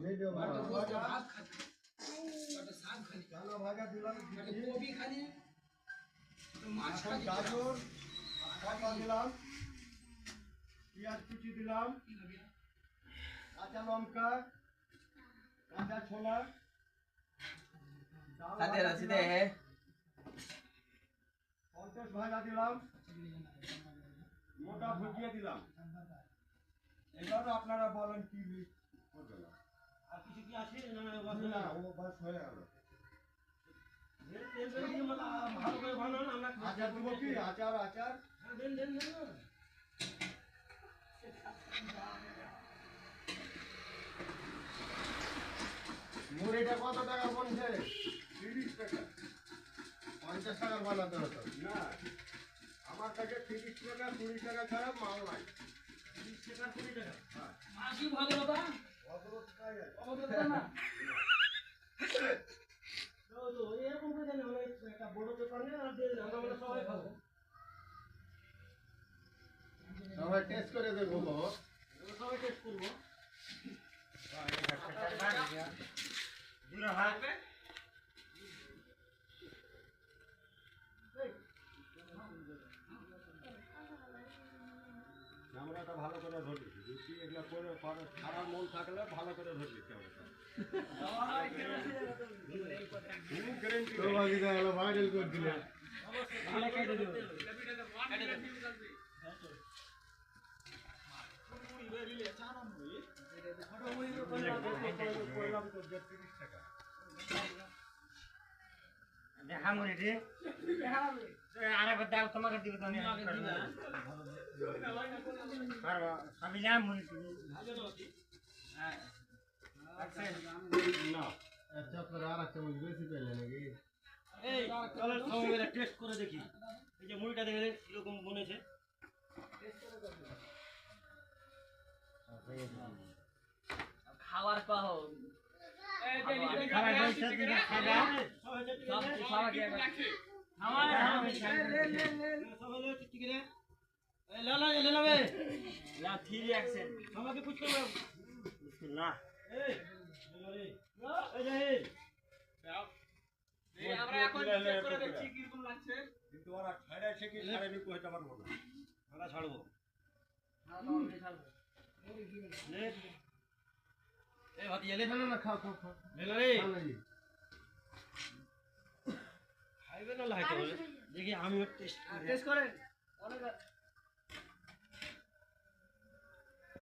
video ভাত খাচ্ছি শাক খালি কালো ভাজা দিলাম কবি খালি মাছ খালি গাজর কাটা দিলাম পেঁয়াজ কুচি দিলাম কাঁচা লঙ্কা কাঁচা ছোলা সাথে রসিদে है 50 ভাজা দিলাম মোটা ভুজিয়া দিলাম এবার আপনারা বলেন কি করবেন আর কিছু কি আছে না ও বাস হয়ে গেল ভালো করে বানান আমরা আচার দেব কি আচার আচার দেন দেন দেন মুড়িটা কত টাকা বলছে 30 টাকা 50 টাকা বানাতে হতো না আমার কাছে 30 টাকা 20 টাকা ছাড়া মাল নাই 30 টাকা 20 টাকা হ্যাঁ মাসি ভদ্রতা ভদ্রতা না তো এরকম করে জানি হলো একটা বড় দোকানে আর দিয়ে দিলাম আমরা সবাই খাবো সবাই টেস্ট করে দেখবো বাবা সবাই টেস্ট করবো হ্যাঁ এটা একটা দিনা হাতে ক্যামেরাটা ভালো করে ধরবি যদি এগুলা করে খারাপ মন থাকলে ভালো করে ধরবি ক্যামেরাটা ভাইরাল করে দিলে দেখা মনে রে আরেকবার দাও তোমাকে দিব তো আমি পারবা আমি না মনে তুমি হ্যাঁ না আচ্ছা করে আর একটা মুড়ি বেশি পেলে নাকি এই চলো সবাই মিলে টেস্ট করে দেখি এই যে মুড়িটা দেখে এরকম বনেছে খাবার পাও খাবার বলছে না খাবা সব খাওয়া দিয়ে আমার সবাই লে ঠিক রে লা লা লে লা বে লা ফ্রি অ্যাকশন আমাকে কুছ করবে বিসমিল্লাহ এই রে এই যে দাও এই আমরা এখন চেক করে দেখছি কি রকম লাগছে কিন্তু ওরা ছাড়া থেকে ছাড়ে নি কইতে পারবো না আমরা ছাড়বো লে এই ভাত এলে না না খাও খাও খাও লে লা রে খাও খাইবে না লাইতে বলে দেখি আমি টেস্ট টেস্ট করেন